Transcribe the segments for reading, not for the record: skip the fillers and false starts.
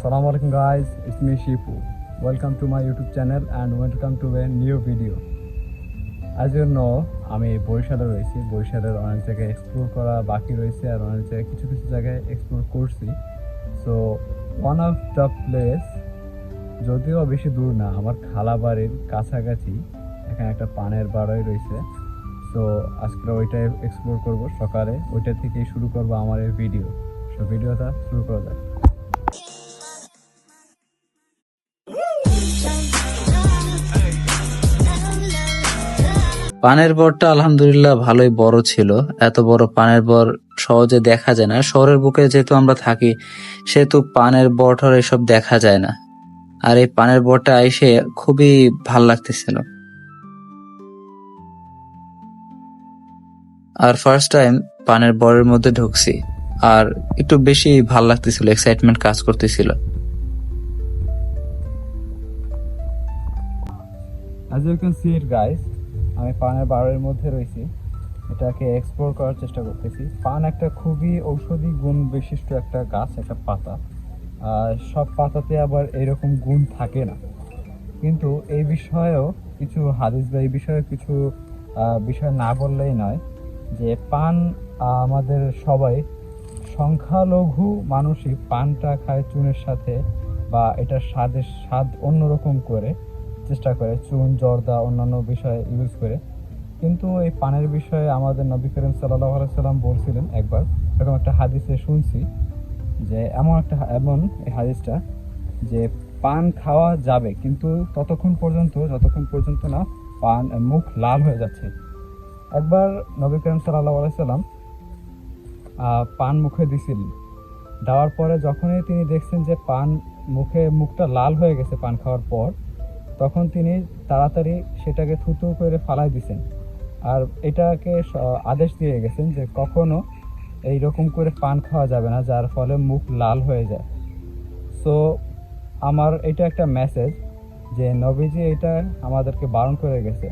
Assalamu alaikum guys, it's me Shipu. Welcome to my YouTube channel and welcome to a new video. As you know, আমি বরিশালে রয়েছি। বরিশালের অনেক জায়গায় explore করা বাকি রয়েছে আর অনেক জায়গায় কিছু জায়গায় এক্সপ্লোর করছি। So one of the place, যদিও বেশি দূর না, আমার খালা বাড়ির কাছাকাছি এখানে একটা পানের বাড়ই রয়েছে। সো আজকে ওইটাই এক্সপ্লোর করব সকালে, ওইটা থেকেই শুরু করব আমার এই ভিডিও। সো ভিডিওটা শুরু করা যাক। পানের বরটা আলহামদুলিল্লাহ ভালোই বড় ছিল। এত বড় পানের বর সহজে দেখা যায় না। শহরের বুকে যেহেতু আমরা থাকি সেহেতু পানের বরটার এসব দেখা যায় না। আর এই পানের বরটা এসে খুবই ভাল লাগতেছিল। আর ফার্স্ট টাইম পানের বরের মধ্যে ঢুকছি আর একটু বেশি ভাল লাগতেছিল, এক্সাইটমেন্ট কাজ করতেছিল। As you can see it guys, আমি পানের বাড়ির মধ্যে রয়েছি, এটাকে এক্সপ্লোর করার চেষ্টা করতেছি। পান একটা খুবই ঔষধি গুণ বিশিষ্ট একটা গাছ, একটা পাতা। সব পাতাতে আবার এরকম গুণ থাকে না, কিন্তু এই বিষয়েও কিছু হাদিস বা এই বিষয়ে কিছু বিষয় না বললেই নয় যে পান আমাদের সবাই সংখ্যালঘু মানুষই পানটা খায় চুনের সাথে, বা এটার স্বাদ অন্যরকম করে চেষ্টা করে, চুন জর্দা অন্যান্য বিষয়ে ইউজ করে। কিন্তু এই পানের বিষয়ে আমাদের নবী করিম সাল্লাল্লাহু আলাইহি সাল্লাম বলছিলেন একবার, এরকম একটা হাদিসে শুনছি যে এমন এই হাদিসটা যে পান খাওয়া যাবে কিন্তু যতক্ষণ পর্যন্ত না পান মুখ লাল হয়ে যাচ্ছে। একবার নবী করিম সাল্লাল্লাহু আলাইহি সাল্লাম পান মুখে দিছিলেন, দেওয়ার পরে যখনই তিনি দেখছেন যে মুখটা লাল হয়ে গেছে পান খাওয়ার পর, তখন তিনি তাড়াতাড়ি সেটাকে থুতু করে ফালাই দিছেন। আর এটাকে আদেশ দিয়ে গেছেন যে কখনো এইরকম করে পান খাওয়া যাবে না যার ফলে মুখ লাল হয়ে যায়। সো আমার এটা একটা মেসেজ যে নবীজি এটা আমাদেরকে বারণ করে গেছে।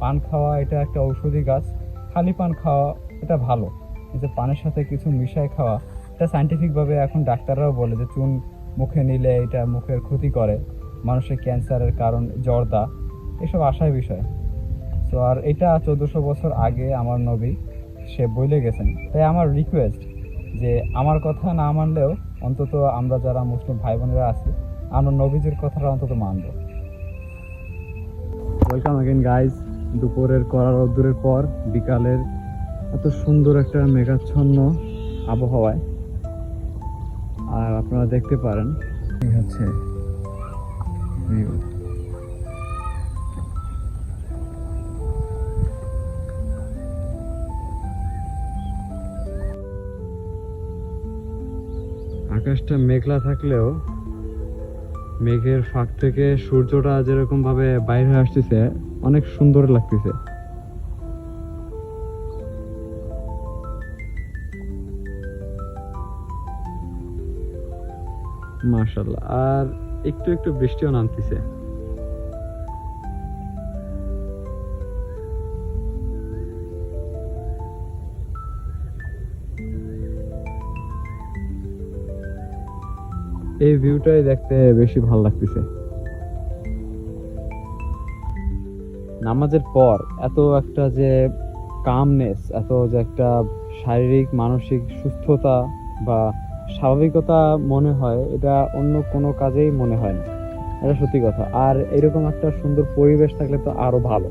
পান খাওয়া এটা একটা ঔষধি গাছ, খালি পান খাওয়া এটা ভালো, যে পানের সাথে কিছু মিশাই খাওয়া এটা সায়েন্টিফিকভাবে এখন ডাক্তাররাও বলে যে চুন মুখে নিলে এটা মুখের ক্ষতি করে, মানুষের ক্যান্সারের কারণ জর্দা, এসব আশার বিষয়। তো আর এটা 1400 বছর আগে আমার নবী সে বলে গেছেন। তাই আমার রিকোয়েস্ট যে আমার কথা না মানলেও অন্তত আমরা যারা মুসলিম ভাই বোনেরা আছি আমরা নবীজির কথাটা অন্তত মানব। ওয়েলকাম अगेन গাইজ, দুপুরের কড়া রোদ্দুরের পর বিকালের এত সুন্দর একটা মেঘাচ্ছন্ন আবহাওয়ায়, আর আপনারা দেখতে পারেন এই হচ্ছে ভিউ। আকাশটা মেঘলা থাকলেও মেঘের ফাঁক থেকে সূর্যটা যেরকম ভাবে বাইরে হয়ে আসতেছে অনেক সুন্দর লাগতেছে। মাশাআল্লাহ, আর একটু একটু বৃষ্টিও নামতেছে। এই ভিউটাই দেখতে বেশি ভালো লাগতেছে। নামাজের পর এত একটা যে কামনেস, এত যে একটা শারীরিক মানসিক সুস্থতা বা স্বাভাবিকতা মনে হয়, এটা অন্য কোনো কাজেই মনে হয় না, এটা সত্যি কথা। আর এরকম একটা সুন্দর পরিবেশ থাকলে তো আরো ভালো,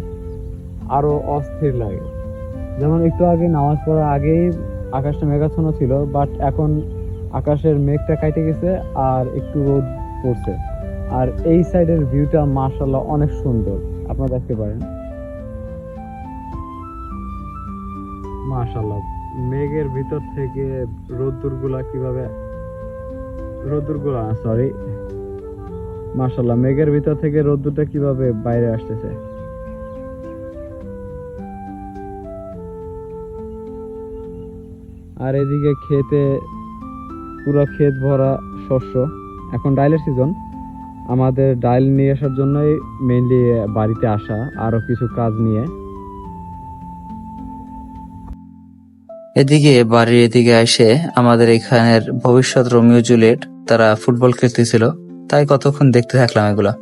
আরো অস্থির লাগে। যেমন একটু আগে নামাজ পড়ার আগেই আকাশটা মেঘাচ্ছন্ন ছিল, বাট এখন আকাশের মেঘটা কেটে গেছে আর একটু রোদ পড়ছে। আর এই সাইডের ভিউটা মাশাআল্লাহ অনেক সুন্দর, আপনারা দেখতে পারেন। মাশাআল্লাহ, মেঘের ভিতর থেকে মাশাআল্লাহ মেঘের ভিতর থেকে রোদ্দুরটা কিভাবে বাইরে আসতেছে। আর এদিকে পুরো ক্ষেত ভরা শস্য। এখন ডাইলের সিজন, আমাদের ডাইল নিয়ে আসার জন্যই মেইনলি বাড়িতে আসা, আরো কিছু কাজ নিয়ে। বাড়ির এদিকে এসে আমাদের এখানের ভবিষ্যৎ রোমিও জুলিয়েট তারা ফুটবল খেলতেছিল, তাই কতক্ষণ দেখতে থাকলাম এগুলা।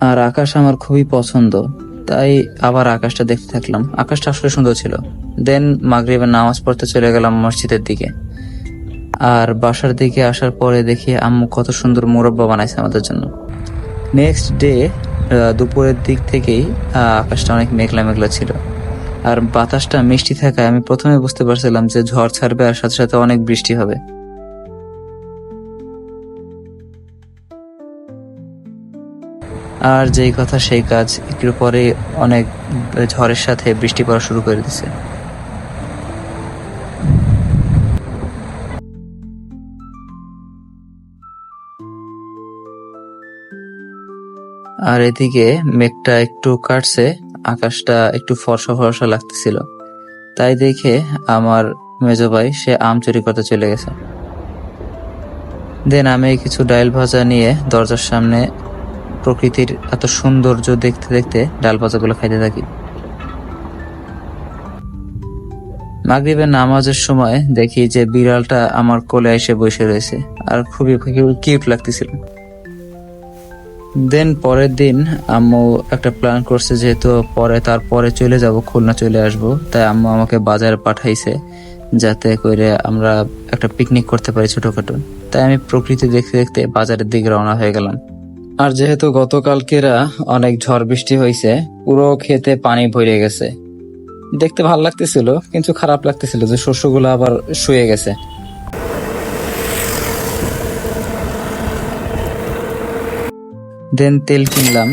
আর আকাশ আমার খুবই পছন্দ, তাই আবার আকাশটা দেখতে থাকলাম। আকাশটা আসলে সুন্দর ছিল। দেন মাগরিবের নামাজ পড়তে চলে গেলাম মসজিদের দিকে। আর বাসার দিকে আসার পরে দেখি আম্মু কত সুন্দর মুরব্বা বানাইছে আমাদের জন্য। নেক্সট ডে দুপুরের দিক থেকেই আকাশটা অনেক মেঘলা মেঘলা ছিল, আর বাতাসটা মিষ্টি থাকায় আমি প্রথমে বুঝতে পারছিলাম যে ঝড় ছাড়বে আর সাথে সাথে অনেক বৃষ্টি হবে। আর যেই কথা সেই কাজ, একটু পরে অনেক ঝড়ের সাথে বৃষ্টি পড়া শুরু করে দিছে। আর এদিকে মেঘটা একটু কাটছে, আকাশটা একটু ফর্সা ফর্সা লাগতেছিল, তাই দেখে আমার মেজো ভাই সে আম চুরি করতে চলে গেছে। দেন আমি কিছু ডাল ভাজা নিয়ে দরজার সামনে প্রকৃতির এত সৌন্দর্য দেখতে দেখতে ডাল ভাজাগুলো খাইতে থাকি। মাগরিবের নামাজের সময় দেখি যে বিড়ালটা আমার কোলে এসে বসে রয়েছে, আর খুবই কিউট লাগতেছিল। দেন পরের দিন আম্মু একটা প্ল্যান করছে, যেহেতু তারপরে চলে যাব, খুলনা চলে আসব, তাই আম্মু আমাকে বাজারে পাঠাইছে যাতে করে আমরা একটা পিকনিক করতে পারি ছোটখাটো। তাই আমি প্রকৃতি দেখতে দেখতে বাজারের দিকে রওনা হয়ে গেলাম। আর যেহেতু গতকালকেরা অনেক ঝড় বৃষ্টি হয়েছে, পুরো ক্ষেতে পানি ভরে গেছে। দেখতে ভালো লাগতেছিল, কিন্তু খারাপ লাগতেছিল যে শস্যগুলো আবার শুয়ে গেছে। দেন তেল কিনলাম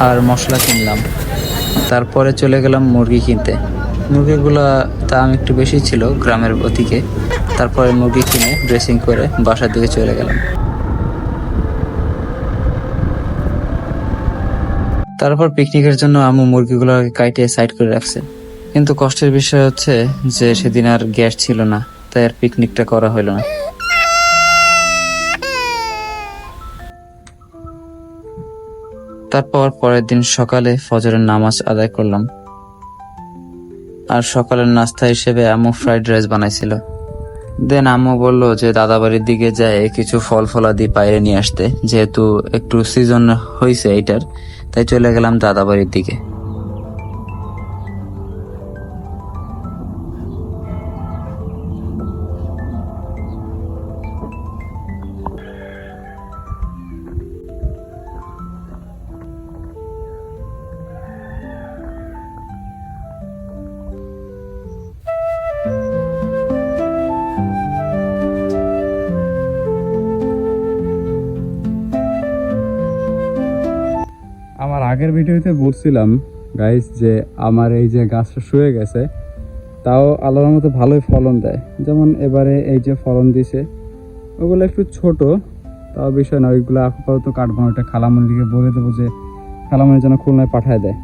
আর মশলা কিনলাম, তারপরে চলে গেলাম মুরগি কিনতে। মুরগিগুলা দাম একটু বেশি ছিল গ্রামের ওদিকে। তারপরে মুরগি কিনে ড্রেসিং করে বাসার দিকে চলে গেলাম। তারপর পিকনিকের জন্য আম্মু মুরগিগুলোকে কাইটে সাইড করে রাখছে, কিন্তু কষ্টের বিষয় হচ্ছে যে সেদিন আর গ্যাস ছিল না, তাই আর পিকনিকটা করা হলো না। তারপর পরের দিন সকালে ফজরের নামাজ আদায় করলাম, আর সকালের নাস্তা হিসেবে আম্মু ফ্রাইড রাইস বানাইছিল। দেন আম্মু বলল যে দাদাবাড়ির দিকে যায় কিছু ফল ফলাদি বাইরে নিয়ে আসতে, যেহেতু একটু সিজন হয়েছে এইটার, তাই চলে গেলাম দাদাবাড়ির দিকে। আমার আগের ভিডিওতে বলছিলাম গাইস যে আমার এই যে গাছটা শুয়ে গেছে, তাও আল্লাহর মতো ভালোই ফলন দেয়। যেমন এবারে এই যে ফলন দিছে, ওগুলো একটু ছোট, তাও বিষয় না, ওইগুলো আপাতত কাটবো না। ওইটা খালামণিকে বলে দেবো যে খালামণি যেন খুলনায় পাঠায় দেয়।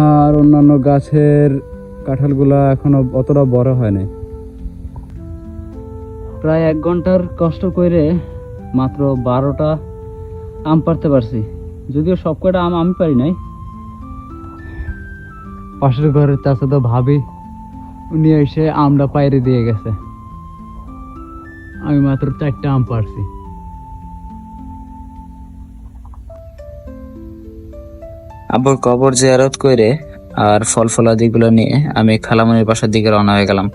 আর অন্যান্য গাছের কাঁঠালগুলা এখনো অতটা বড় হয় নাই। প্রায় 1 ঘন্টার কষ্ট করে মাত্র 12টা আম পারতে পারছি, যদিও সব কটা আম আমি পারি নাই। পাশের ঘরের চাচা তো ভাবি, উনি এসে আমটা পাইরে দিয়ে গেছে, আমি মাত্র 4টা আম পারছি। আব্বুর কবর জিয়ারত করে আর ফল ফলাদিগুলো নিয়ে আমি খালামণির বাসার দিকে রওনা হয়ে গেলাম।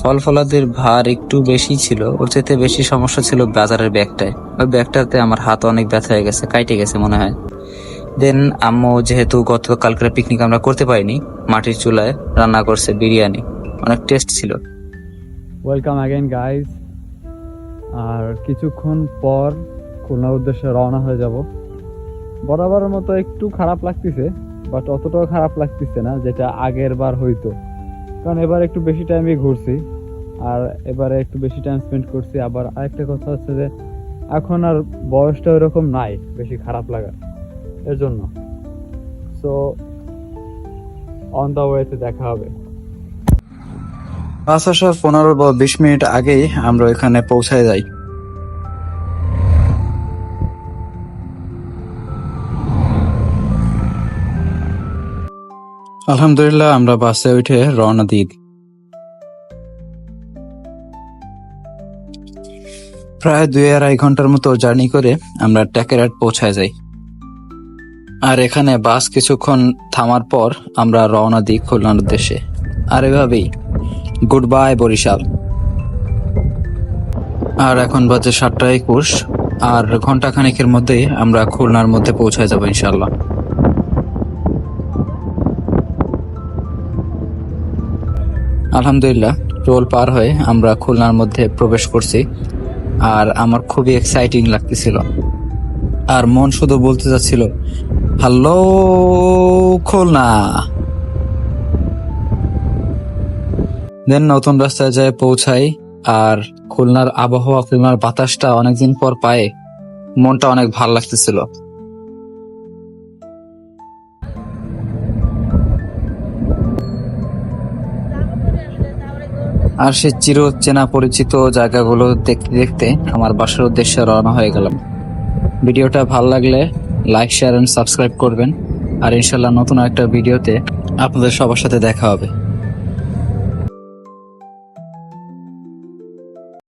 ফল ফলাদির ভার একটু বেশি ছিল, ওর চাইতে বেশি সমস্যা ছিল বাজারের ব্যাগটায়। ওই ব্যাগটাতে আমার হাত অনেক ব্যথা হয়ে গেছে, কাইটে গেছে মনে হয়। দেন আম্মু যেহেতু গতকালকের পিকনিক আমরা করতে পারিনি, মাটির চুলায় রান্না করছে বিরিয়ানি, অনেক টেস্ট ছিল। Welcome again guys. আর কিছুক্ষণ পর খুলনার উদ্দেশ্যে রওনা হয়ে যাব। বরাবরের মতো একটু খারাপ লাগতেছে, বাট অতটাও খারাপ লাগতেছে না যেটা আগের বার হইতো, কারণ এবার একটু বেশি টাইমে ঘুরছি আর এবারে একটু বেশি টাইম স্পেন্ড করছি। আবার আরেকটা কথা হচ্ছে যে এখন আর বয়সটা ওইরকম নাই বেশি খারাপ লাগার, এর জন্য। সো অন দ্য ওয়েতে দেখা হবে। বাস আসার 15 বা 20 মিনিট আগেই আমরা এখানে পৌঁছায় যাই। আলহামদুলিল্লাহ আমরা বাসে উঠে রওনা দিই। প্রায় 2-2.5 ঘন্টার মতো জার্নি করে আমরা ট্যাকেরহাট পৌঁছায় যাই। আর এখানে বাস কিছুক্ষণ থামার পর আমরা রওনা দিই খুলনার উদ্দেশ্যে। আর এভাবেই গুড বাই বরিশাল। আর এখন বাজে 7:21, আর ঘন্টাখানেকের মধ্যেই আমরা খুলনার মধ্যে পৌঁছায় যাবো ইনশাল্লাহ। আলহামদুলিল্লাহ টোল পার হয়ে আমরা খুলনার মধ্যে প্রবেশ করছি। আর আমার খুবই এক্সাইটিং লাগতেছিল, আর মন শুধু বলতে যাচ্ছিল হ্যালো খুলনা। দেন নতুন রাস্তায় যায় পৌঁছাই। আর খুলনার আবহাওয়া, খুলনার বাতাসটা অনেকদিন পর পায়ে মনটা অনেক ভাল লাগতেছিল। আর সে চির চেনা পরিচিত জায়গাগুলো দেখতে দেখতে আমার বাসার উদ্দেশ্যে রওনা হয়ে গেলাম। ভিডিওটা ভালো লাগলে লাইক, শেয়ার এন্ড সাবস্ক্রাইব করবেন। আর ইনশাল্লাহ নতুন একটা ভিডিওতে আপনাদের সবার সাথে দেখা হবে।